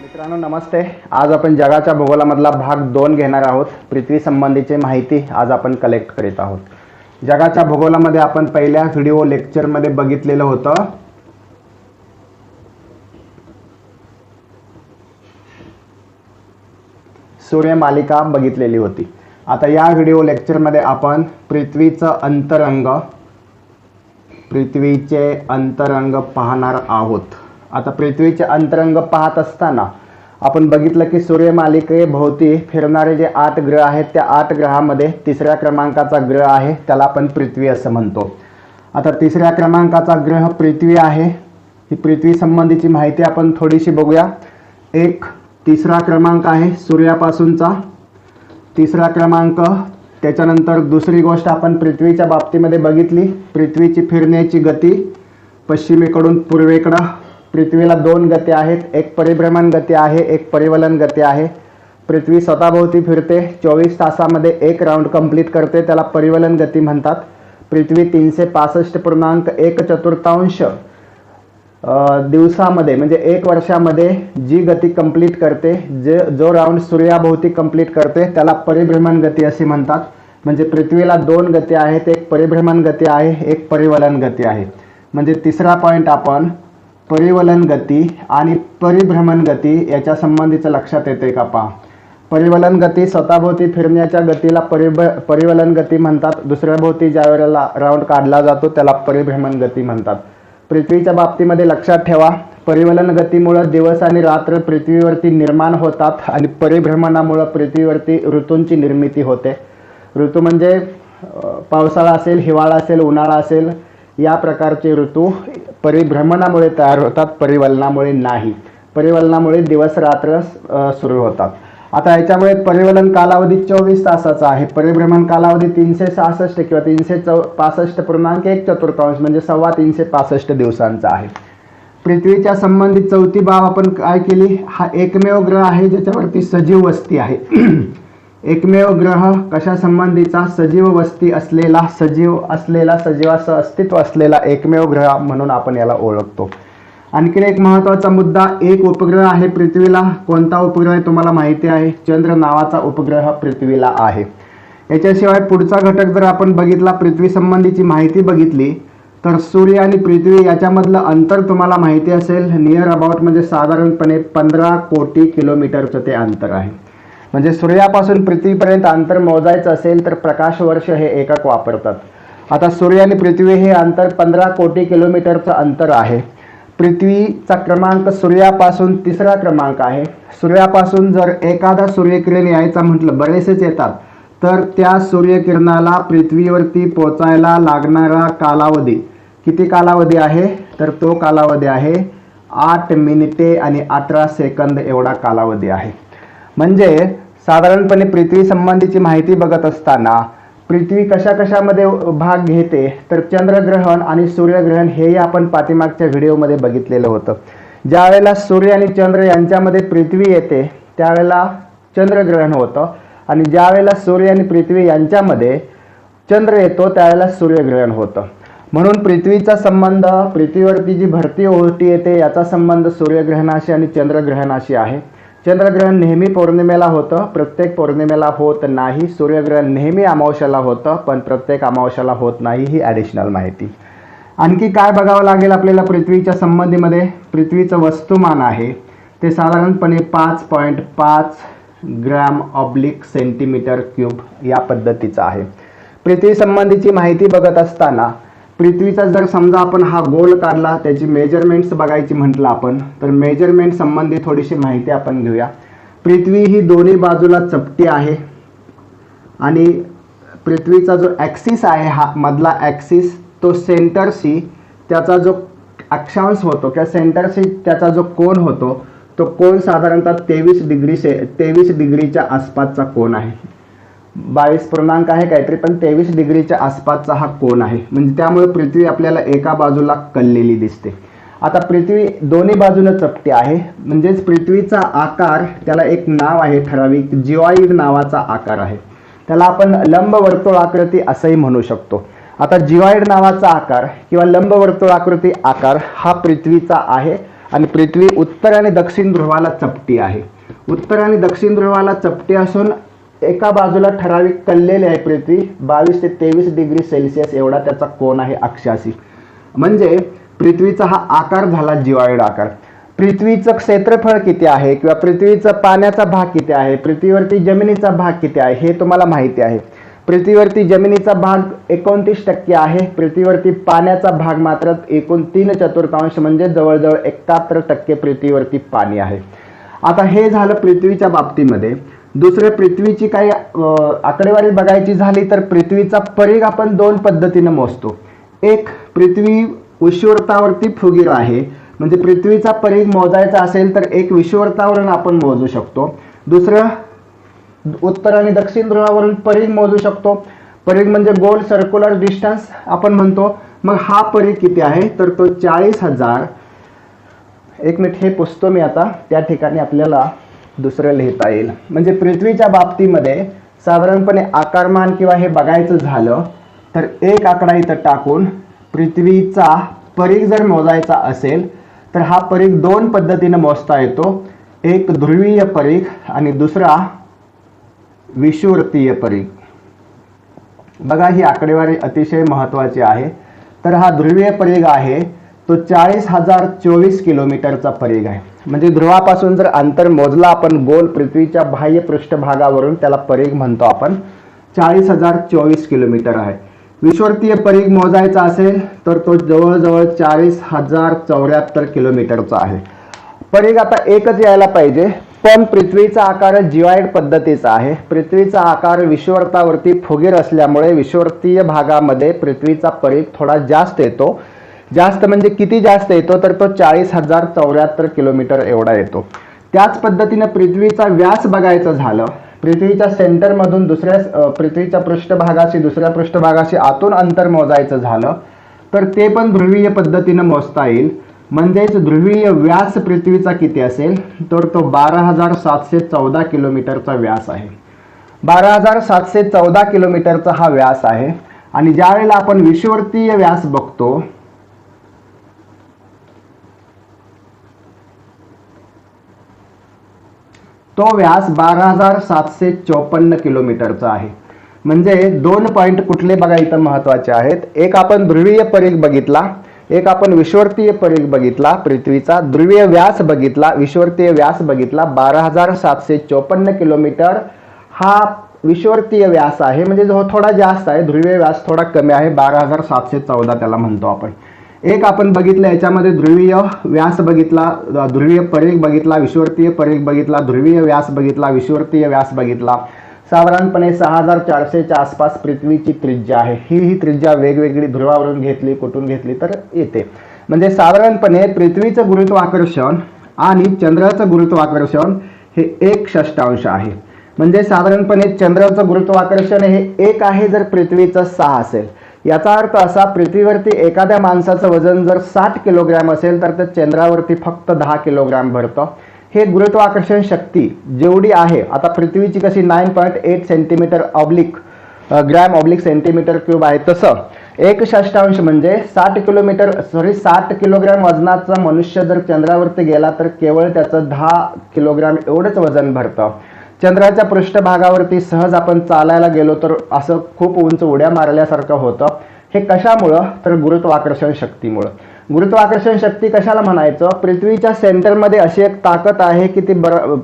मित्रांनो नमस्ते. आज आपण जगाच्या भूगोलामधला भाग 2 घेणार आहोत. पृथ्वी संबंधीची माहिती आज आपण कलेक्ट करीत आहोत. जगाच्या भूगोलामध्ये आपण पहिल्या व्हिडिओ लेक्चरमध्ये बघितलेलं होतं सूर्यमालिका बघितलेली होती. आता या व्हिडिओ लेक्चरमध्ये आपण पृथ्वीचे अंतरंग पाहणार आहोत. आता पृथ्वीचे अंतरंग पाहत असताना आपण बघितलं की सूर्यमालिकेभोवती फिरणारे जे 8 ग्रह आहेत त्या 8 ग्रहामध्ये तिसऱ्या क्रमांकाचा ग्रह आहे, त्याला आपण पृथ्वी असं म्हणतो. आता तिसऱ्या क्रमांकाचा ग्रह पृथ्वी आहे. ही पृथ्वी संबंधीची माहिती आपण थोडीशी बघूया. एक तिसरा क्रमांक आहे सूर्यापासूनचा, तिसरा क्रमांक. त्याच्यानंतर दुसरी गोष्ट आपण पृथ्वीच्या बाबतीमध्ये बघितली, पृथ्वीची फिरण्याची गती पश्चिमेकडून पूर्वेकडे. पृथ्वीला 2 गती आहेत, एक परिभ्रमण गती आहे, एक परिवलन गती आहे. पृथ्वी स्वतःभोवती फिरते, 24 तासामध्ये एक राऊंड कंप्लीट करते, त्याला परिवलन गती म्हणतात. पृथ्वी 365.1 दिवसामध्ये म्हणजे 1 वर्षामध्ये जी गती कंप्लीट करते, जो राऊंड सूर्याभोवती कंप्लीट करते त्याला परिभ्रमण गती असे म्हणतात. म्हणजे पृथ्वीला 2 गती आहेत, एक परिभ्रमण गती आहे, एक परिवलन गती आहे. म्हणजे तिसरा पॉईंट आपण परिवलन गती आणि परिभ्रमण गती याच्या संबंधीचं लक्षात येते का पहा. परिवलन गती स्वतःभोवती फिरण्याच्या गतीला परिवलन गती म्हणतात. दुसऱ्या भोवती ज्या वेळेला राऊंड काढला जातो त्याला परिभ्रमण गती म्हणतात. पृथ्वीच्या बाबतीमध्ये लक्षात ठेवा, परिवलन गतीमुळे दिवस आणि रात्र पृथ्वीवरती निर्माण होतात आणि परिभ्रमणामुळे पृथ्वीवरती ऋतूंची निर्मिती होते. ऋतू म्हणजे पावसाळा असेल, हिवाळा असेल, उन्हाळा असेल, या प्रकारचे ऋतू परिभ्रमणामुळे तयार होतात, परिवलनामुळे नाही. परिवलनामुळे दिवस रात्र सुरू होतात. आता याच्यामुळे परिवलन कालावधी 24 तासाचा आहे, परिभ्रमण कालावधी 366 किंवा 365.1 म्हणजे 365 दिवसांचा आहे. पृथ्वीच्या संबंधित चौथी बाब आपण काय केली, हा एकमेव ग्रह आहे ज्याच्यावरती सजीव वस्ती आहे. एकमेव ग्रह कशा संबंधीचा, सजीव वस्ती असलेला, सजीवाचं अस्तित्व असलेला एकमेव ग्रह म्हणून आपण याला ओळखतो. आणखीन एक महत्त्वाचा मुद्दा, एक उपग्रह आहे पृथ्वीला. कोणता उपग्रह आहे तुम्हाला माहिती आहे, चंद्र नावाचा उपग्रह पृथ्वीला आहे. याच्याशिवाय पुढचा घटक जर आपण बघितला, पृथ्वी संबंधीची माहिती बघितली तर सूर्य आणि पृथ्वी याच्यामधलं अंतर तुम्हाला माहिती असेल, नियर अबाउट म्हणजे साधारणपणे 15 कोटी किलोमीटरचं ते अंतर आहे. म्हणजे सूर्यापासून पृथ्वीपर्यंत अंतर मोजायचं असेल तर प्रकाश वर्ष हे एकक वापरतात. आता सूर्य आणि पृथ्वी हे अंतर 15 कोटी किलोमीटरचं अंतर आहे. पृथ्वीचा क्रमांक सूर्यापासून तिसरा क्रमांक आहे. सूर्यापासून जर एखादा सूर्यकिरण यायचा म्हटलं, बरेचसेच येतात, तर त्या सूर्यकिरणाला पृथ्वीवरती पोचायला लागणारा कालावधी किती कालावधी आहे, तर तो कालावधी आहे 8 मिनिटे आणि 18 सेकंद एवढा कालावधी आहे. म्हणजे साधारणपणे पृथ्वी संबंधीची माहिती बघत असताना पृथ्वी कशामध्ये भाग घेते, तर चंद्रग्रहण आणि सूर्यग्रहण हेही आपण पाठीमागच्या व्हिडिओमध्ये बघितलेलं होतं. ज्यावेळेला सूर्य आणि चंद्र यांच्यामध्ये पृथ्वी येते त्यावेळेला चंद्रग्रहण होतं आणि ज्यावेळेला सूर्य आणि पृथ्वी यांच्यामध्ये चंद्र येतो त्यावेळेला सूर्यग्रहण होतं. म्हणून पृथ्वीचा संबंध, पृथ्वीवरती जी भरती ओहोटी येते याचा संबंध सूर्यग्रहणाशी आणि चंद्रग्रहणाशी आहे. चंद्रग्रहण नेहमी पौर्णिमेला होतं, प्रत्येक पौर्णिमेला होत नाही. सूर्यग्रहण नेहमी अमावस्याला होतं, पण प्रत्येक अमावस्याला होत नाही. ही ॲडिशनल माहिती. आणखी काय बघावं लागेल आपल्याला पृथ्वीच्या संबंधीमध्ये, पृथ्वीचं वस्तुमान आहे ते साधारणपणे 5.5 ग्रॅम/सेंटीमीटर क्यूब या पद्धतीचं आहे. पृथ्वी संबंधीची माहिती बघत असताना पृथ्वीचा जर समजा आपण हा गोल काढला, त्याची मेजरमेंट्स बघायची म्हटलं आपण, तर मेजरमेंट संबंधी थोडीशी माहिती आपण घेऊया. पृथ्वी ही दोन्ही बाजूला चपटी आहे आणि पृथ्वीचा जो ॲक्सिस आहे, हा मधला ॲक्सिस, तो सेंटर सी त्याचा जो अक्षांश होतो किंवा सेंटर सी त्याचा जो कोन होतो, तो कोन साधारणतः 23 डिग्रीच्या आसपासचा कोन आहे. 22 आहे काहीतरी, पण 23 डिग्रीच्या आसपासचा हा कोन आहे. म्हणजे त्यामुळे पृथ्वी आपल्याला एका बाजूला कललेली दिसते. आता पृथ्वी दोन्ही बाजूने चपटी आहे, म्हणजेच पृथ्वीचा आकार, त्याला एक नाव आहे ठराविक, जिऑइड नावाचा आकार आहे. त्याला आपण लंबवर्तुळाकृती असंही म्हणू शकतो. आता जिऑइड नावाचा आकार किंवा लंबवर्तुळाकृती आकार हा पृथ्वीचा आहे आणि पृथ्वी उत्तर आणि दक्षिण ध्रुवाला चपटी आहे. उत्तर आणि दक्षिण ध्रुवाला चपटी असून एका बाजूला ठराविक कललेली आहे पृथ्वी. 22 ते 23 डिग्री सेल्सिअस एवढा त्याचा कोन आहे अक्षाशी. म्हणजे पृथ्वीचा हा आकार झाला जिओइड आकार. पृथ्वीचं क्षेत्रफळ किती आहे किंवा पृथ्वीचा पाण्याचा भाग किती आहे, पृथ्वीवरती जमिनीचा भाग किती आहे हे तुम्हाला माहिती आहे. पृथ्वीवरती जमिनीचा भाग 29% आहे. पृथ्वीवरती पाण्याचा भाग मात्र एकूण 3/4 म्हणजे जवळजवळ 71% पृथ्वीवरती पाणी आहे. आता हे झालं पृथ्वीच्या बाबतीमध्ये. दुसरे पृथ्वीची काही आकडेवारी बघायची झाली तर पृथ्वीचा परिघ आपण 2 पद्धतीने मोजतो. एक, पृथ्वी विषुववृत्तावरती फुगीर आहे, म्हणजे पृथ्वीचा परिघ मोजायचा असेल तर एक विषुववृत्तावरून आपण मोजू शकतो. दुसरं, उत्तर आणि दक्षिण ध्रुवावरून परिघ मोजू शकतो. परिघ म्हणजे गोल सर्क्युलर डिस्टन्स आपण म्हणतो. मग हा परिघ किती आहे तर तो 40,000. एक मिनिट हे पुसतो मी आता, त्या ठिकाणी आपल्याला दुसरं लिहिता येईल. म्हणजे पृथ्वीच्या बाबतीमध्ये साधारणपणे आकारमान किंवा हे बघायचं झालं तर एक आकडा इथं टाकून पृथ्वीचा परिघ जर मोजायचा असेल तर हा परिघ 2 पद्धतीने मोजता येतो. एक ध्रुवीय परिघ आणि दुसरा विषुववृत्तीय परिघ. बघा ही आकडेवारी अतिशय महत्त्वाची आहे. तर हा ध्रुवीय परिघ आहे तो 40,024 किलोमीटरचा परिघ आहे. म्हणजे ध्रुवापासून जर अंतर मोजला आपण गोल पृथ्वीच्या बाह्य पृष्ठभागावरून त्याला परिघ म्हणतो आपण. 40,024 किलोमीटर आहे. विषुववृत्तीय परिघ मोजायचा असेल तर तो जवळजवळ 40,074 किलोमीटरचा आहे. परिघ आता एकच यायला पाहिजे, पण पृथ्वीचा आकार जिओइड पद्धतीचा आहे. पृथ्वीचा आकार विषुववृत्तावरती फुगीर असल्यामुळे विषुववृत्तीय भागामध्ये पृथ्वीचा परिघ थोडा जास्त येतो. जास्त म्हणजे किती जास्त येतो तर तो 40,074 किलोमीटर एवढा येतो. त्याच पद्धतीने पृथ्वीचा व्यास बघायचं झालं, पृथ्वीच्या सेंटरमधून पृथ्वीच्या पृष्ठभागाशी दुसऱ्या पृष्ठभागाशी आतून अंतर मोजायचं झालं तर ते पण ध्रुवीय पद्धतीने मोजता येईल. म्हणजेच ध्रुवीय व्यास पृथ्वीचा किती असेल तर तो 12,714 किलोमीटरचा व्यास आहे. 12,714 किलोमीटरचा हा व्यास आहे. आणि ज्या वेळेला आपण विषुववृत्तीय व्यास बघतो तो व्यास 12,754 किलोमीटरचा आहे. म्हणजे 2 पॉइंट कुठले बघा इथं महत्वाचे आहेत. एक आपण ध्रुवीय परिघ बघितला, एक आपण विषुववृत्तीय परिघ बघितला पृथ्वीचा, ध्रुवीय व्यास बघितला, विषुववृत्तीय व्यास बघितला. 12,754 किलोमीटर हा विषुववृत्तीय व्यास आहे. म्हणजे जो थोडा जास्त आहे, ध्रुवीय व्यास थोडा कमी आहे, 12,714 त्याला म्हणतो आपण. एक आपण बघितलं याच्यामध्ये ध्रुवीय व्यास बघितला, ध्रुवीय परिघ बघितला, विषुववृत्तीय परिघ बघितला, ध्रुवीय व्यास बघितला, विषुववृत्तीय व्यास बघितला. साधारणपणे 6,400च्या आसपास पृथ्वीची त्रिज्या आहे. ही त्रिज्या वेगवेगळी ध्रुवावरून घेतली, कुठून घेतली तर येते. म्हणजे साधारणपणे पृथ्वीचं गुरुत्वाकर्षण आणि चंद्राचं गुरुत्वाकर्षण हे 1/6 आहे. म्हणजे साधारणपणे चंद्राचं गुरुत्वाकर्षण हे 1 आहे जर पृथ्वीचं 6 असेल. याचा अर्थ असा, पृथ्वीवरती एखाद्या माणसाचं वजन जर 60 किलोग्रॅम असेल तर चंद्रावरती फक्त 10 किलोग्रॅम भरतं. हे गुरुत्वाकर्षण शक्ती जेवढी आहे, आता पृथ्वीची कशी 9.8 centimetre oblique gram oblique centimetre cube आहे, तसं 1/6 म्हणजे 60 किलोग्रॅम वजनाचा मनुष्य जर चंद्रावरती गेला तर केवळ त्याचं 10 किलोग्रॅम एवढंच वजन भरतं. चंद्राच्या पृष्ठभागावरती सहज आपण चालायला गेलो तर असं खूप उंच उड्या मारल्यासारखं होतं. हे कशामुळं तर गुरुत्वाकर्षण शक्तीमुळं. गुरुत्वाकर्षण शक्ती कशाला म्हणायचं, पृथ्वीच्या सेंटरमध्ये अशी एक ताकद आहे की ती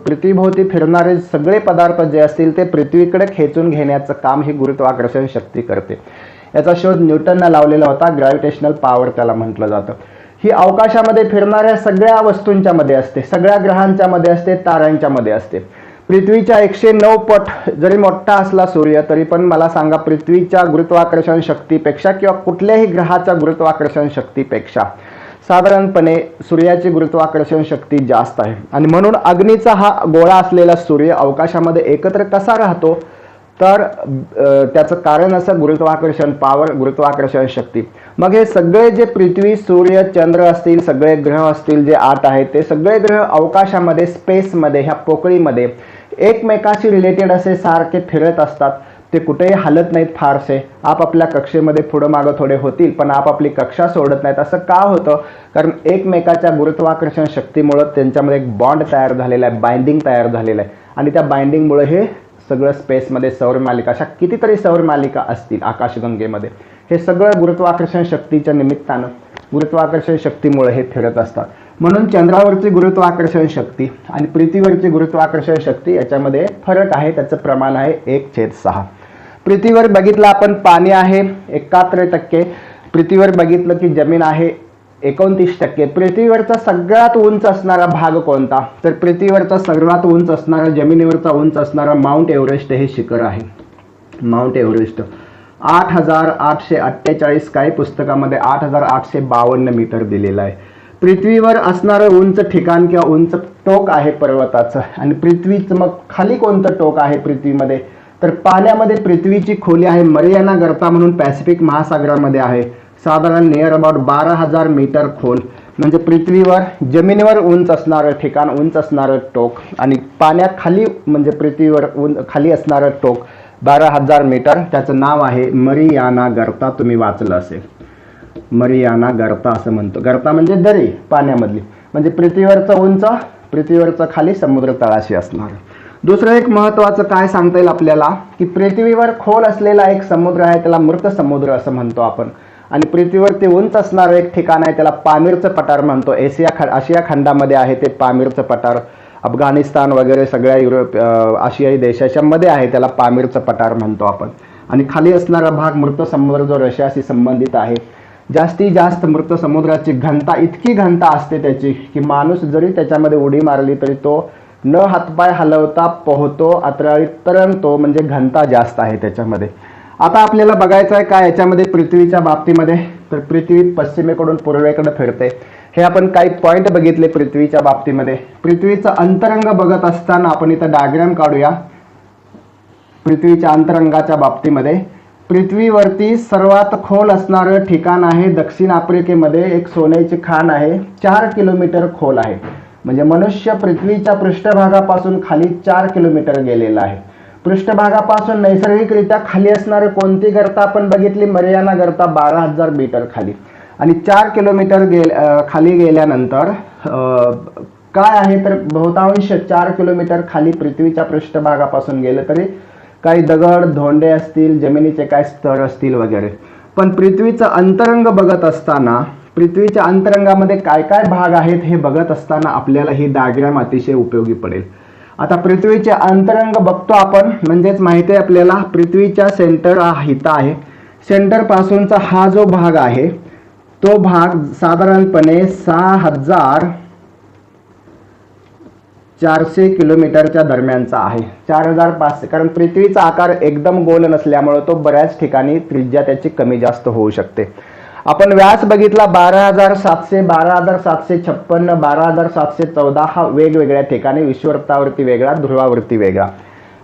पृथ्वीभोवती फिरणारे सगळे पदार्थ जे असतील ते पृथ्वीकडे खेचून घेण्याचं काम ही गुरुत्वाकर्षण शक्ती करते. याचा शोध न्यूटनने लावलेला होता. ग्रॅव्हिटेशनल पॉवर त्याला म्हटलं जातं. ही अवकाशामध्ये फिरणाऱ्या सगळ्या वस्तूंच्या मध्ये असते, सगळ्या ग्रहांच्या मध्ये असते, ताऱ्यांच्या मध्ये असते. पृथ्वीच्या 109 पट जरी मोठा असला सूर्य तरी पण मला सांगा पृथ्वीच्या गुरुत्वाकर्षण शक्तीपेक्षा किंवा कुठल्याही ग्रहाच्या गुरुत्वाकर्षण शक्तीपेक्षा साधारणपणे सूर्याची गुरुत्वाकर्षण शक्ती जास्त आहे. आणि म्हणून अग्नीचा हा गोळा असलेला सूर्य अवकाशामध्ये एकत्र कसा राहतो तर त्याचं कारण असं गुरुत्वाकर्षण पॉवर, गुरुत्वाकर्षण शक्ती. मग हे सगळे जे पृथ्वी, सूर्य, चंद्र असतील, सगळे ग्रह असतील जे 8 आहेत, ते सगळे ग्रह अवकाशामध्ये, स्पेसमध्ये, ह्या पोकळीमध्ये एकमेकाशी रिलेटेड असे सारखे फिरत असतात. ते कुठेही हलत नाहीत फारसे, आपापल्या कक्षेमध्ये पुढं मागं थोडे होतील पण आपापली कक्षा सोडत नाहीत. असं का होतं? कारण एकमेकाच्या गुरुत्वाकर्षण शक्तीमुळे त्यांच्यामध्ये एक बॉन्ड तयार झालेला आहे, बाइंडिंग तयार झालेलं आहे आणि त्या बाइंडिंगमुळे हे सगळं स्पेसमध्ये सौरमालिका, अशा कितीतरी सौरमालिका असतील आकाशगंगेमध्ये, हे सगळं गुरुत्वाकर्षण शक्तीच्या निमित्तानं, गुरुत्वाकर्षण शक्तीमुळे हे फिरत असतात. म्हणून चंद्रावरची गुरुत्वाकर्षण शक्ती आणि पृथ्वीवरची गुरुत्वाकर्षण शक्ती याच्यामध्ये फरक आहे. त्याचं प्रमाण आहे 1/6. पृथ्वीवर बघितलं आपण पाणी आहे 71%, पृथ्वीवर बघितलं की जमीन आहे 29%. पृथ्वीवरचा सगळ्यात उंच असणारा भाग कोणता? तर पृथ्वीवरचा सर्वात उंच असणारा, जमिनीवरचा उंच असणारा माउंट एव्हरेस्ट हे शिखर आहे. माउंट एव्हरेस्ट 8,848, काही पुस्तकामध्ये 8,852 मीटर दिलेलं आहे. पृथ्वीवर असणारं उंच ठिकाण किंवा उंच टोक आहे पर्वताचं. आणि पृथ्वीचं मग खाली कोणतं टोक आहे पृथ्वीमध्ये? तर पाण्यामध्ये पृथ्वीची खोली आहे मरियाना गर्ता म्हणून पॅसिफिक महासागरामध्ये आहे, साधारण नियर अबाउट 12,000 मीटर खोल. म्हणजे पृथ्वीवर जमिनीवर उंच असणारं ठिकाण, उंच असणारं टोक, आणि पाण्यात खाली म्हणजे पृथ्वीवर खाली असणारं टोक 12,000 मीटर, त्याचं नाव आहे मरियाना गर्ता. तुम्ही वाचलं असेल, मरियाना गर्ता असं म्हणतो. गर्ता म्हणजे दरी पाण्यामधली, म्हणजे पृथ्वीवरचं उंच, पृथ्वीवरचं खाली समुद्र तळाशी असणार. दुसरं एक महत्त्वाचं काय सांगता येईल आपल्याला की पृथ्वीवर खोल असलेला एक समुद्र आहे, त्याला मृत समुद्र असं म्हणतो आपण. आणि पृथ्वीवरती उंच असणारं एक ठिकाण आहे, त्याला पामीरचं पठार म्हणतो. आशिया खंडामध्ये आहे ते पामीरचं पठार. अफगाणिस्तान वगैरे सगळ्या आशियाई देशाच्या मध्ये आहे, त्याला पामीरचं पठार म्हणतो आपण. आणि खाली असणारा भाग मृत समुद्र जो रशियाशी संबंधित आहे. जास्तीत जास्त मृत समुद्राची घनता, इतकी घनता असते त्याची की माणूस जरी त्याच्यामध्ये उडी मारली तरी तो न हातपाय हलवता पोहतो, अतराळीत तरंगतो, म्हणजे घनता जास्त आहे त्याच्यामध्ये. आता आपल्याला बघायचं आहे काय याच्यामध्ये पृथ्वीच्या बाबतीमध्ये? तर पृथ्वी पश्चिमेकडून पूर्वेकडे फिरते. हे आपण काही पॉइंट बघितले पृथ्वीच्या बाबतीमध्ये. पृथ्वीचं अंतरंग बघत असताना आपण इथं डायग्राम काढूया. पृथ्वीच्या अंतरंगाच्या बाबतीमध्ये पृथ्वीवरती सर्वात खोल असणारं ठिकाण आहे दक्षिण आफ्रिकेमध्ये, एक सोन्याची खाण आहे, 4 किलोमीटर खोल आहे. म्हणजे मनुष्य पृथ्वीच्या पृष्ठभागापासून खाली 4 किलोमीटर गेलेला आहे. पृष्ठभागापासून नैसर्गिकरित्या खाली असणारी कोणती गर्ता आपण बघितली? मरियाना गर्ता 12,000 मीटर खाली. आणि 4 किलोमीटर खाली गेल्यानंतर काय आहे तर बहुतांश 4 किलोमीटर खाली पृथ्वीच्या पृष्ठभागापासून गेलं तरी काही दगड धोंडे असतील, जमिनीचे काय स्तर असतील वगैरे. पण पृथ्वीचं अंतरंग बघत असताना, पृथ्वीच्या अंतरंगामध्ये काय काय भाग आहेत हे बघत असताना आपल्याला ही डायग्राम अतिशय उपयोगी पडेल. आता पृथ्वीचे अंतरंग बघतो आपण, म्हणजेच माहिती आहे आपल्याला पृथ्वीच्या सेंटर हिता आहे. सेंटर पासूनचा हा जो भाग आहे तो भाग साधारणपणे 6,400 किलोमीटरच्या दरम्यानचा आहे. 4,500, कारण पृथ्वीचा आकार एकदम गोल नसल्यामुळे तो बऱ्याच ठिकाणी त्रिज्या त्याची कमी जास्त होऊ शकते. आपण व्यास बघितला 12,700, 12,756, 12,714, हा वेगवेगळ्या ठिकाणी, विषुववृत्तावरती वेगळा, ध्रुवावरती वेगळा.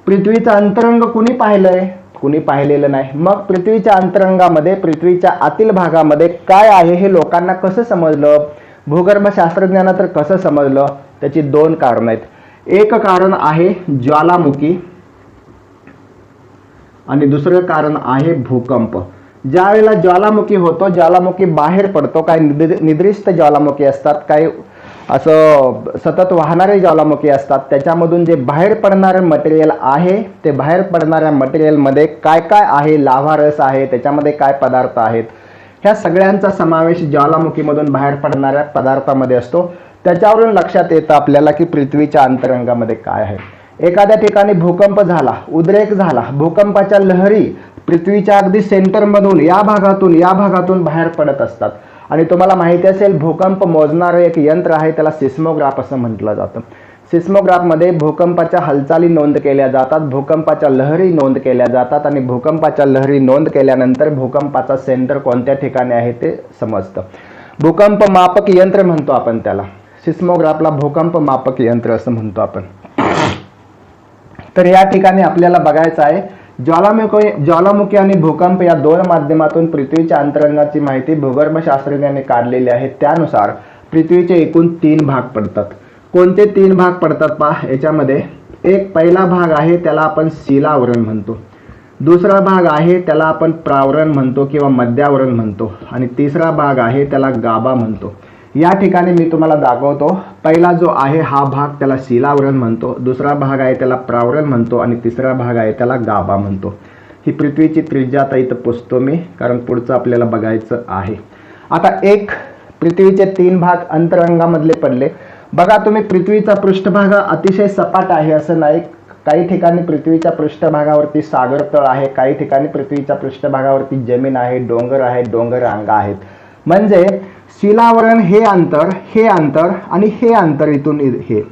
पृथ्वीचं अंतरंग कुणी पाहिलंय? कुणी पाहिलेलं नाही. मग पृथ्वीच्या अंतरंगामध्ये, पृथ्वीच्या आतील भागामध्ये काय आहे हे लोकांना कसं समजलं? भूगर्भशास्त्रज्ञांना तर कसं समजलं? त्याची 2 कारणं आहेत. एक कारण आहे ज्वालामुखी आणि दुसरं कारण आहे भूकंप. ज्या वेळेला ज्वालामुखी होतो, ज्वालामुखी बाहेर पडतो, काही निद्रिस्त ज्वालामुखी असतात, काही असं सतत वाहणारे ज्वालामुखी असतात. त्याच्यामधून जे बाहेर पडणारं मटेरियल आहे ते बाहेर पडणाऱ्या मटेरियलमध्ये काय काय आहे? लाव्हा रस आहे, त्याच्यामध्ये काय पदार्थ आहेत, ह्या सगळ्यांचा समावेश ज्वालामुखीमधून बाहेर पडणाऱ्या पदार्थामध्ये असतो. त्याच्यावरून लक्षात येतं आपल्याला की पृथ्वीच्या अंतरंगामध्ये काय आहे. एखाद्या ठिकाणी भूकंप झाला, उद्रेक झाला, भूकंपाच्या लहरी पृथ्वीच्या अगदी सेंटरमधून या भागातून बाहेर पडत असतात. आणि तुम्हाला माहिती असेल भूकंप मोजणारं एक यंत्र आहे, त्याला सिस्मोग्राफ असं म्हटलं जातं. सिस्मोग्राफमध्ये भूकंपाच्या हालचाली नोंद केल्या जातात, भूकंपाच्या लहरी नोंद केल्या जातात आणि भूकंपाच्या लहरी नोंद केल्यानंतर भूकंपाचा सेंटर कोणत्या ठिकाणी आहे ते समजतं. भूकंप मापक यंत्र म्हणतो आपण त्याला, सिस्मोग्राफला भूकंप मापक यंत्र असं म्हणतो आपण. तर या ठिकाणी आपल्याला बघायचं आहे ज्वालामुखी आणि भूकंप या 2 माध्यमातून पृथ्वीच्या अंतरंगाची माहिती भूगर्भशास्त्रज्ञांनी काढलेली आहे. त्यानुसार पृथ्वीचे एकूण 3 भाग पडतात. कोणते 3 भाग पडतात पहा याच्यामध्ये? एक पहिला भाग आहे त्याला आपण शिलावरण म्हणतो. दुसरा भाग आहे त्याला आपण प्रावरण म्हणतो किंवा मध्यावरण म्हणतो, आणि तिसरा भाग आहे त्याला गाभा म्हणतो. या ठिकाणी मी तुम्हाला दाखवतो. पहिला जो आहे हा भाग त्याला शिलावरण म्हणतो, दुसरा भाग आहे त्याला प्रावरण म्हणतो, आणि तिसरा भाग आहे त्याला गाभा म्हणतो. ही पृथ्वीची त्रिज्या आता इथं पुसतो मी, कारण पुढचं आपल्याला बघायचं आहे. आता एक पृथ्वीचे 3 भाग अंतरंगामधले पडले. बघा तुम्ही, पृथ्वीचा पृष्ठभाग अतिशय सपाट आहे असं नाही. काही ठिकाणी पृथ्वीच्या पृष्ठभागावरती सागर तळ आहे, काही ठिकाणी पृथ्वीच्या पृष्ठभागावरती जमीन आहे, डोंगर आहे, डोंगर रांगा आहेत. म्हणजे शिलावरण हे अंतर आणि हे अंतर इथून हे,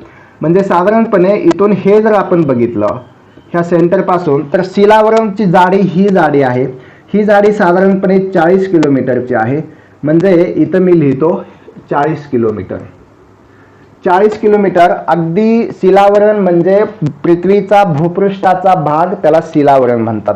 म्हणजे साधारणपणे इथून हे जर आपण बघितलं ह्या सेंटर पासून, तर शिलावरणची जाडी ही जाडी आहे. ही जाडी साधारणपणे 40 किलोमीटरची आहे. म्हणजे इथं मी लिहितो 40 किलोमीटर. 40 किलोमीटर अगदी शिलावरण म्हणजे पृथ्वीचा भूपृष्ठाचा भाग, त्याला शिलावरण म्हणतात.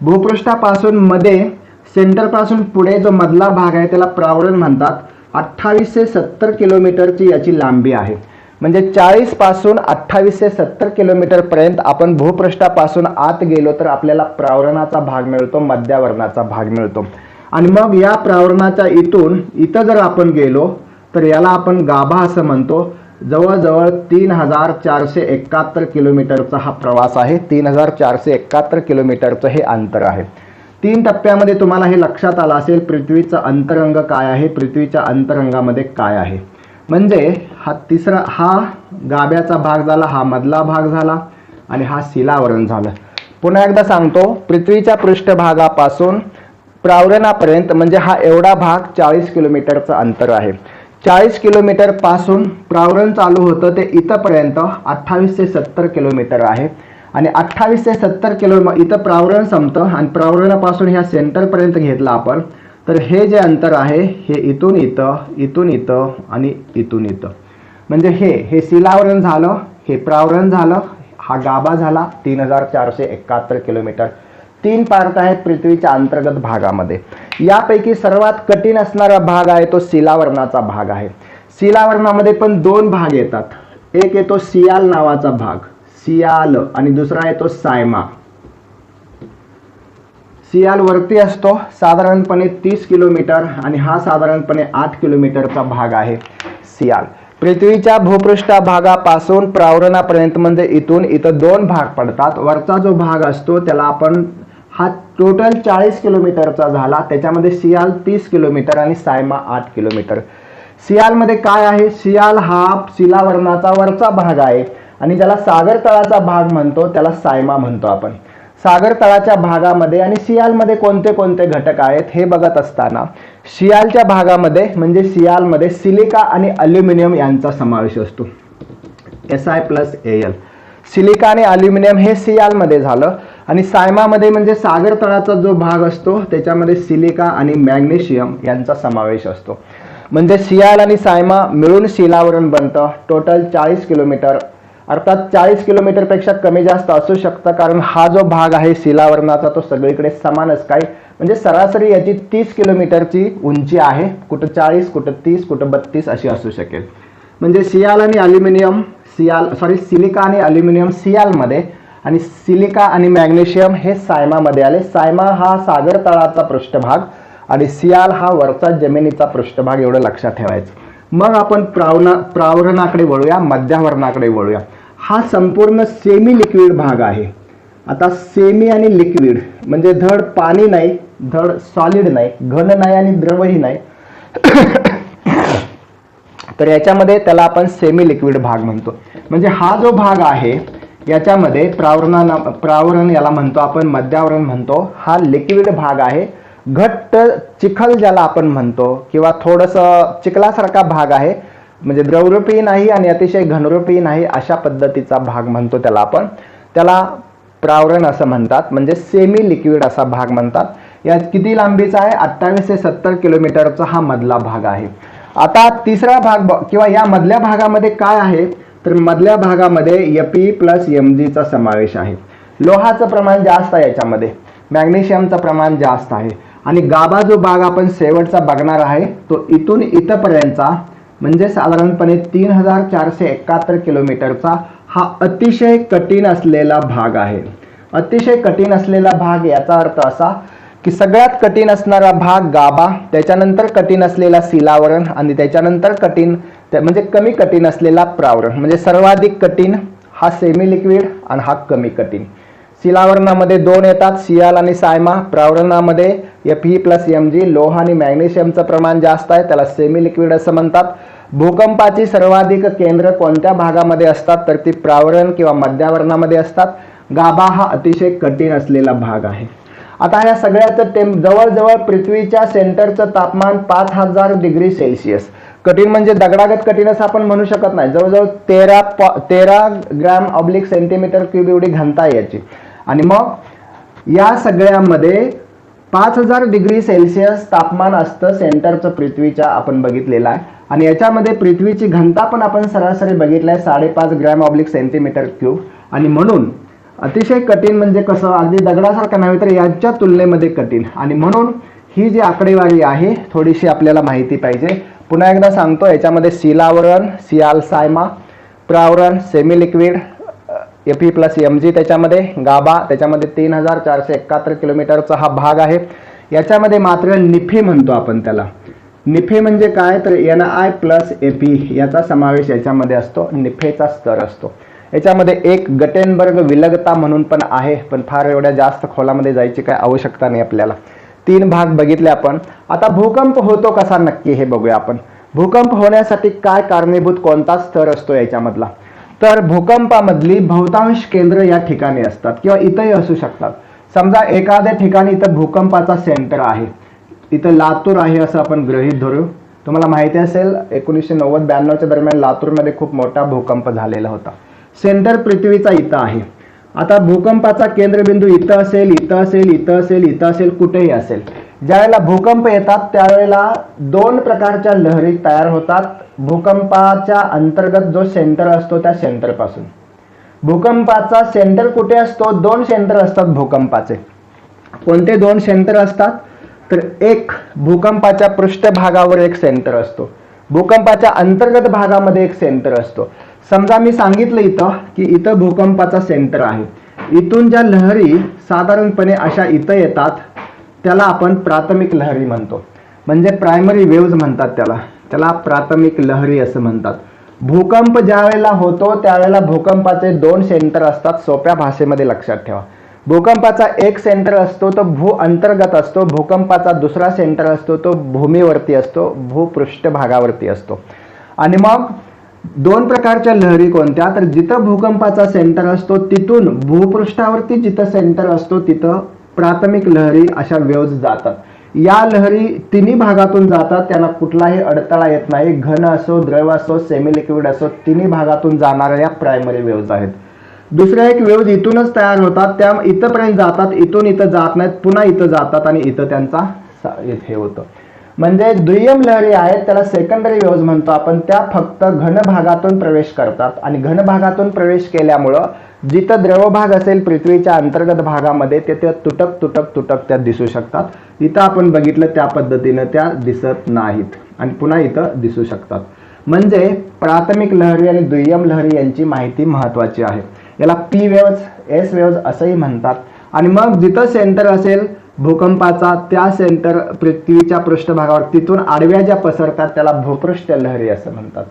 भूपृष्ठापासून मध्ये सेंटरपासून पुढे जो मधला भाग आहे त्याला प्रावरण म्हणतात. 2870 किलोमीटरची याची लांबी आहे. म्हणजे 40 पासून 2870 किलोमीटर पर्यंत आपण भूपृष्ठापासून आत गेलो तर आपल्याला प्रावरणाचा भाग मिळतो, मध्यावरणाचा भाग मिळतो. आणि मग या प्रावरणाच्या इथं जर आपण गेलो तर याला आपण गाभा असं म्हणतो. जवळजवळ 3471 किलोमीटरचा हा प्रवास आहे. 3471 किलोमीटरचं हे अंतर आहे. 3 टप्प्यामध्ये तुम्हाला हे लक्षात आलं असेल, पृथ्वीचं अंतरंग काय आहे, पृथ्वीच्या अंतरंगामध्ये काय आहे. म्हणजे हा गाभ्याचा भाग झाला, हा मधला भाग झाला, आणि हा शिलावरण झालं. पुन्हा एकदा सांगतो, पृथ्वीच्या पृष्ठभागापासून प्रावरणापर्यंत म्हणजे हा एवढा भाग 40 किलोमीटरचं अंतर आहे. 40 किलोमीटर पासून प्रावरण चालू होतं ते इथंपर्यंत 2870 किलोमीटर आहे. आणि 2870 किलोमीटर इथं प्रावरण संपतं, आणि प्रावरणापासून ह्या सेंटरपर्यंत घेतलं आपण तर हे जे अंतर आहे हे इथून इथं, इथून इथं आणि इथून इथं. म्हणजे हे शिलावरण झालं, हे प्रावरण झालं, हा गाभा झाला. 3471 किलोमीटर. 3 पार्ट आहेत पृथ्वीच्या अंतर्गत भागामध्ये. यापैकी सर्वात कठीण असणारा भाग आहे तो शिलावरणाचा भाग आहे. शिलावरणामध्ये पण 2 भाग येतात. एक येतो सियाल नावाचा भाग, सियाल, आणि दुसरा येतो सायमा. सियाल वरती असतो साधारणपणे 30 किलोमीटर, आणि हा साधारणपणे 8 किलोमीटरचा भाग आहे सियाल. पृथ्वीच्या भूपृष्ठभागापासून प्रावरणापर्यंत म्हणजे इथून इथं 2 भाग पडतात. वरचा जो भाग असतो त्याला आपण, हा टोटल 40 किलोमीटरचा झाला. त्याच्यामध्ये सियाल 30 किलोमीटर आणि सायमा 8 किलोमीटर. सियालमध्ये काय आहे, सियाल हा शिलावरणाचा वरचा भाग आहे, आणि ज्याला सागर तळाचा भाग म्हणतो त्याला सायमा म्हणतो आपण. सागर तळाच्या भागामध्ये आणि सियालमध्ये कोणते कोणते घटक आहेत हे बघत असताना, सियालच्या भागामध्ये म्हणजे सियालमध्ये सिलिका आणि अल्युमिनियम यांचा समावेश असतो. Si+Al. सिलिका आणि अल्युमिनियम हे सियालमध्ये झालं. आणि सायमामध्ये म्हणजे सागर तळाचा जो भाग असतो त्याच्यामध्ये सिलिका आणि मॅग्नेशियम यांचा समावेश असतो. म्हणजे सियाल आणि सायमा मिळून शिलावरण बनतं. टोटल 40 किलोमीटर, अर्थात 40 किलोमीटरपेक्षा कमी जास्त असू शकतं, कारण हा जो भाग आहे शिलावरणाचा तो सगळीकडे समानच काही, म्हणजे सरासरी याची 30 किलोमीटरची उंची आहे. कुठं 40, कुठं 30, कुठं 32 अशी असू शकेल. म्हणजे सियाल आणि अल्युमिनियम, सिलिका आणि अल्युमिनियम सियालमध्ये, आणि सिलिका आणि मॅग्नेशियम हे सायमामध्ये आले. सायमा हा सागर तळाचा पृष्ठभाग आणि सियाल हा वरचा जमिनीचा पृष्ठभाग, एवढं लक्षात ठेवायचं. मग आपण प्रावरणाकडे वळूया, मध्यावरणाकडे वळूया. हा संपूर्ण सेमी लिक्विड भाग आहे. आता सेमी आणि लिक्विड म्हणजे धड पाणी नाही, धड सॉलिड नाही, घन नाही आणि द्रवही नाही. तर याच्यामध्ये त्याला आपण सेमी लिक्विड भाग म्हणतो. म्हणजे हा जो भाग आहे याच्यामध्ये प्रावरण याला म्हणतो आपण, मध्यावरण म्हणतो. हा लिक्विड भाग आहे. घट्ट चिखल ज्याला आपण म्हणतो, किंवा थोडंसं चिखलासारखा भाग आहे. म्हणजे द्रवरूपी नाही आणि अतिशय घनरूपी नाही, अशा पद्धतीचा भाग म्हणतो त्याला आपण. त्याला प्रावरण असं म्हणतात, म्हणजे सेमी लिक्विड असा भाग म्हणतात. यात किती लांबीचा आहे, 2870 किलोमीटरचा हा मधला भाग आहे. आता तिसरा भाग किंवा या मधल्या भागामध्ये काय आहे, तर मधल्या भागामध्ये Fe+Mgचा समावेश आहे. लोहाचं प्रमाण जास्त आहे याच्यामध्ये, मॅग्नेशियमचं प्रमाण जास्त आहे. आणि गाभा जो भाग आपण शेवटचा बघणार आहे तो इथून इथपर्यंतचा म्हणजे साधारणपणे 3471 किलोमीटरचा हा अतिशय कठीण असलेला भाग आहे. अतिशय कठीण असलेला भाग याचा अर्थ असा की सगळ्यात कठीण असणारा भाग गाभा, त्याच्यानंतर कठीण असलेला शिलावरण आणि त्याच्यानंतर कठीण म्हणजे कमी कठीण असलेला प्रावरण. म्हणजे सर्वाधिक कठीण हा सेमी लिक्विड आणि हा कमी कठीण. शिलावरणामध्ये दोन येतात, सियाल आणि सायमा. प्रावरणामध्ये Fe+Mg, लोह आणि मॅग्नेशियमचं प्रमाण जास्त आहे, त्याला सेमी लिक्विड असं म्हणतात. भूकंपाची सर्वाधिक केंद्र कोणत्या भागामध्ये असतात तर ती प्रावरण किंवा मध्यावरणामध्ये असतात. गाभा हा अतिशय कठीण असलेला भाग आहे. आता ह्या सगळ्याचं जवळजवळ पृथ्वीच्या सेंटरचं तापमान 5000 डिग्री सेल्सिअस. कठीण म्हणजे दगडागत कठीण असं आपण म्हणू शकत नाही. जवळजवळ 13 ग्रॅम/सेंटीमीटर क्यूब एवढी घनता आहे याची. आणि मग या सगळ्यामध्ये 5000 डिग्री सेल्सिअस तापमान असतं सेंटरचं पृथ्वीच्या, आपण बघितलेलं आहे. आणि याच्यामध्ये पृथ्वीची घनता पण आपण सरासरी बघितलं आहे 5.5 ग्रॅम/सेंटीमीटर क्यूब. आणि म्हणून अतिशय कठीण म्हणजे कसं, अगदी दगडासारखं नव्हे तर याच्या तुलनेमध्ये कठीण. आणि म्हणून ही जी आकडेवारी आहे थोडीशी आपल्याला माहिती पाहिजे. पुन्हा एकदा सांगतो, याच्यामध्ये शिलावरण, सियाल सायमा, प्रावरण, सेमी लिक्विड, Fe+Mg त्याच्यामध्ये, गाभा त्याच्यामध्ये 3471 किलोमीटरचा हा भाग आहे. याच्यामध्ये मात्र निफी म्हणतो आपण त्याला. निफे म्हणजे काय तर Ni+Fe याचा समावेश याच्यामध्ये असतो, निफेचा स्तर असतो. याच्यामध्ये एक गटेनबर्ग विलगता म्हणून पण आहे, पण फार एवढ्या जास्त खोलामध्ये जायची काय आवश्यकता नाही आपल्याला. 3 भाग बघितले आपण. आता भूकंप होतो कसा नक्की हे बघूया आपण. भूकंप होण्यासाठी काय कारणीभूत कोणता स्तर असतो याच्यामधला, तर भूकंपामधली बहुतांश केंद्र या ठिकाणी असतात किंवा इथंही असू शकतात. समजा एखाद्या ठिकाणी इथं भूकंपाचा सेंटर आहे, इथं लातूर आहे असं आपण गृहीत धरू. तुम्हाला माहिती असेल 1990-92च्या दरम्यान लातूरमध्ये खूप मोठा भूकंप झालेला होता. सेंटर पृथ्वीचा इथं आहे. आता भूकंपाचा केंद्रबिंदू इथं असेल, इथं असेल, इथं असेल, इथं असेल, कुठेही असेल. ज्यावेळेला भूकंप येतात त्यावेळेला 2 प्रकारच्या लहरी तयार होतात भूकंपाच्या अंतर्गत जो सेंटर असतो त्या सेंटर पासून. भूकंपाचा सेंटर कुठे असतो, 2 सेंटर असतात भूकंपाचे. कोणते 2 सेंटर असतात तर एक भूकंपाच्या पृष्ठभागावर एक सेंटर असतो, भूकंपाच्या अंतर्गत भागामध्ये एक सेंटर असतो. समजा मी सांगितलं इथं की इथं भूकंपाचा सेंटर आहे, इथून ज्या लहरी साधारणपणे अशा इथं येतात त्याला आपण प्राथमिक लहरी म्हणतो, म्हणजे प्रायमरी वेव्ज म्हणतात त्याला प्राथमिक लहरी असं म्हणतात. भूकंप ज्या वेळेला होतो त्यावेळेला भूकंपाचे 2 सेंटर असतात. सोप्या भाषेमध्ये लक्षात ठेवा, भूकंपाचा एक सेंटर असतो तो भू अंतर्गत असतो, भूकंपाचा दुसरा सेंटर असतो तो भूमीवरती असतो, भूपृष्ठभागावरती असतो. आणि मग 2 प्रकारच्या लहरी कोणत्या तर जिथं भूकंपाचा सेंटर असतो तिथून भूपृष्ठावरती जिथं सेंटर असतो तिथं प्राथमिक लहरी अशा वेव्ज जातात. या लहरी तिन्ही भागातून जातात, त्यांना कुठलाही अडथळा येत नाही. घन असो, द्रव असो, सेमी लिक्विड असो, तिन्ही भागातून जाणाऱ्या या प्रायमरी वेव्ज आहेत. दुसऱ्या एक वेव्ज इथूनच तयार होतात, त्या इथंपर्यंत जातात, इथून इथं जात नाहीत, पुन्हा इथं जातात आणि इथं त्यांचा हे होतं. म्हणजे दुय्यम लहरी आहेत त्याला सेकंडरी वेव्ज म्हणतो आपण. त्या फक्त घन भागातून प्रवेश करतात आणि घन भागातून प्रवेश केल्यामुळं जिथं द्रव भाग असेल पृथ्वीच्या अंतर्गत भागामध्ये ते तुटक तुटक तुटक त्या दिसू शकतात. इथं आपण बघितलं त्या पद्धतीनं त्या दिसत नाहीत आणि पुन्हा इथं दिसू शकतात. म्हणजे प्राथमिक लहरी आणि दुय्यम लहरी यांची माहिती महत्वाची आहे. याला पी वेव्ज, एस वेव्ज असंही म्हणतात. आणि मग जिथं सेंटर असेल भूकंपाचा त्या सेंटर पृथ्वीच्या पृष्ठभागावर तिथून आडव्या ज्या पसरतात त्याला भूपृष्ठ लहरी असं म्हणतात.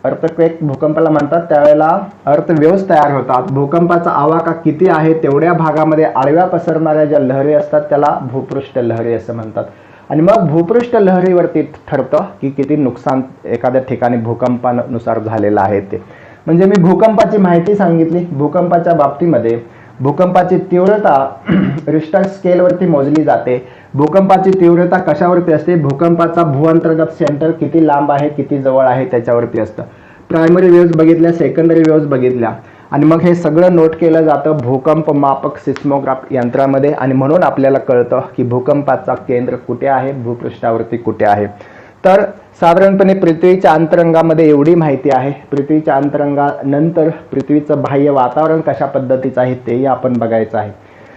अर्थक्वेक भूकंपाला म्हणतात, त्यावेळेला अर्थ वेव्ज तयार होतात. भूकंपाचा आवाका किती आहे तेवढ्या भागामध्ये आडव्या पसरणाऱ्या ज्या लहरी असतात त्याला भूपृष्ठ लहरी असं म्हणतात. आणि मग भूपृष्ठ लहरीवरती ठरतं की किती नुकसान एखाद्या ठिकाणी भूकंपानुसार झालेलं आहे ते. म्हणजे मी भूकंपाची माहिती सांगितली. भूकंपाच्या बाबतीमध्ये भूकंपाची तीव्रता रिश्टर स्केलवरती मोजली जाते. भूकंपाची तीव्रता कशावरती असते, भूकंपाचा भूअंतर्गत सेंटर किती लांब आहे किती जवळ आहे त्याच्यावरती असतं. प्रायमरी वेव्ज बघितल्या, सेकंडरी वेव्ज बघितल्या आणि मग हे सगळं नोट केलं जातं भूकंप मापक सिस्मोग्राफ यंत्रामध्ये. आणि म्हणून आपल्याला कळतं की भूकंपाचा केंद्र कुठे आहे, भूपृष्ठावरती कुठे आहे. तर साधारणपणे पृथ्वीच्या अंतरंगामध्ये एवढी माहिती आहे. पृथ्वीच्या अंतरंगानंतर पृथ्वीचं बाह्य वातावरण कशा पद्धतीचं आहे तेही आपण बघायचं आहे.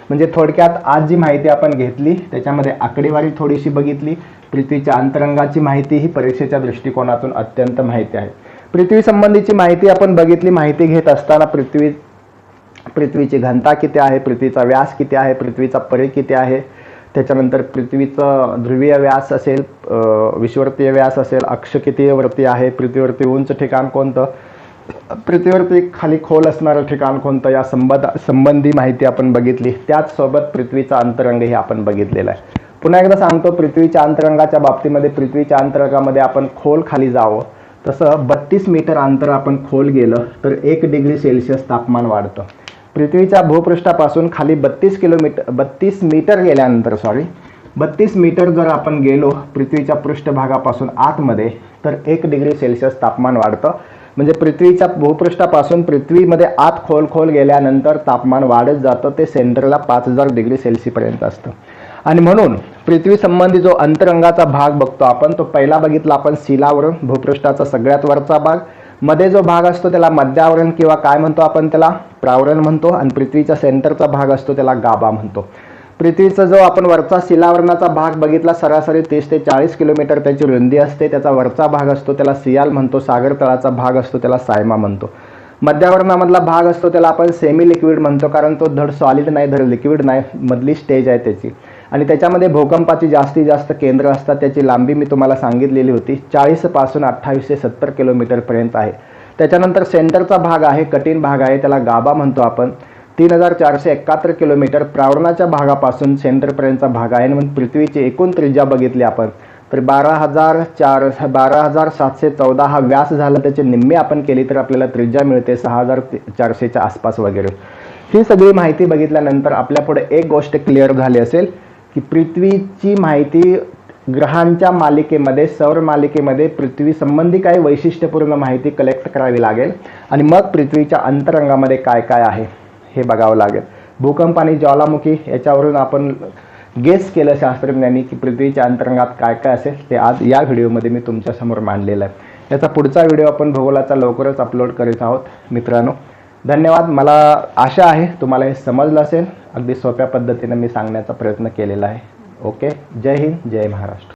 म्हणजे थोडक्यात आज जी माहिती आपण घेतली त्याच्यामध्ये आकडेवारी थोडीशी बघितली. पृथ्वीच्या अंतरंगाची माहिती ही परीक्षेच्या दृष्टिकोनातून अत्यंत माहिती आहे. पृथ्वी संबंधीची माहिती आपण बघितली. माहिती घेत असताना पृथ्वी पृथ्वीची घनता किती आहे, पृथ्वीचा व्यास किती आहे, पृथ्वीचा परिघ किती आहे, त्याच्यानंतर पृथ्वीचं ध्रुवीय व्यास असेल, विषुववृत्तीय व्यास असेल, अक्ष किती वरती आहे, पृथ्वीवरती उंच ठिकाण कोणतं, पृथ्वीवरती खाली खोल असणारं ठिकाण कोणतं, या संबंधी माहिती आपण बघितली. त्याचसोबत पृथ्वीचा अंतरंग हे आपण बघितलेलं आहे. पुन्हा एकदा सांगतो, पृथ्वीच्या अंतरंगाच्या बाबतीमध्ये पृथ्वीच्या अंतरंगामध्ये आपण खोल खाली जावं, तसं 32 मीटर अंतर आपण खोल गेलं तर 1 डिग्री सेल्सिअस तापमान वाढतं. पृथ्वीच्या भूपृष्ठापासून खाली 32 मीटर गेल्यानंतर 32 मीटर जर आपण गेलो पृथ्वीच्या पृष्ठभागापासून आतमध्ये तर 1 डिग्री सेल्सिअस तापमान वाढतं. म्हणजे पृथ्वीच्या भूपृष्ठापासून पृथ्वीमध्ये आत खोल गेल्यानंतर तापमान वाढत जातं, ते सेंटरला 5000 डिग्री सेल्सिअसपर्यंत असतं. आणि म्हणून पृथ्वी संबंधी जो अंतरंगाचा भाग बघतो आपण, तो पहिला बघितला आपण शिलावरण, भूपृष्ठाचा सगळ्यात वरचा भाग. मध्ये जो भाग असतो त्याला मध्यावरण किंवा काय म्हणतो आपण, त्याला प्रावरण म्हणतो. आणि पृथ्वीचा सेंटरचा भाग असतो त्याला गाभा म्हणतो. पृथ्वीचा जो आपण वरचा शिलावरणाचा भाग बघितला, सरासरी 30 ते 40 किलोमीटर त्याची रुंदी असते. त्याचा वरचा भाग असतो त्याला सियाल म्हणतो. सागर तळाचा भाग असतो त्याला सायमा म्हणतो. मध्यावरणामधला भाग असतो त्याला आपण सेमी लिक्विड म्हणतो, कारण तो धड सॉलिड नाही धड लिक्विड नाही, मधली स्टेज आहे त्याची. आणि त्याच्यामध्ये भूकंपाची जास्तीत जास्त केंद्र असतात. त्याची लांबी मी तुम्हाला सांगितलेली होती, 40 पासून 28 ते 70 किलोमीटरपर्यंत आहे. त्याच्यानंतर सेंटरचा भाग आहे, कठीण भाग आहे, त्याला गाभा म्हणतो आपण. 3471 किलोमीटर प्रावरणाच्या भागापासून सेंटरपर्यंतचा भाग आहे. म्हणून पृथ्वीची एकूण त्रिज्या बघितली आपण तर 12,714 हा व्यास झाला. त्याची निम्मी आपण केली तर आपल्याला त्रिज्या मिळते 6,400च्या आसपास वगैरे. ही सगळी माहिती बघितल्यानंतर आपल्यापुढे एक गोष्ट क्लिअर झाली असेल की पृथ्वीची माहिती ग्रहांच्या मालिकेमध्ये, सौर मालिकेमध्ये पृथ्वी संबंधी काही वैशिष्ट्यपूर्ण माहिती कलेक्ट करावी लागेल. आणि मग पृथ्वीच्या अंतरंगामध्ये काय काय आहे हे बघावं लागेल. भूकंप आणि ज्वालामुखी याच्यावरून आपण गेस केलं शास्त्रज्ञांनी की पृथ्वीच्या अंतरंगात काय काय असेल, ते आज या व्हिडिओमध्ये मी तुमच्यासमोर मांडलेलं आहे. याचा पुढचा व्हिडिओ आपण भूगोलाचा लवकरच अपलोड करीत आहोत मित्रांनो. धन्यवाद. मला आशा आहे तुम्हाला हे समजलं असेल. अगदी सोप्या पद्धतीने मी सांगण्याचा प्रयत्न केलेला आहे. ओके. जय हिंद, जय महाराष्ट्र.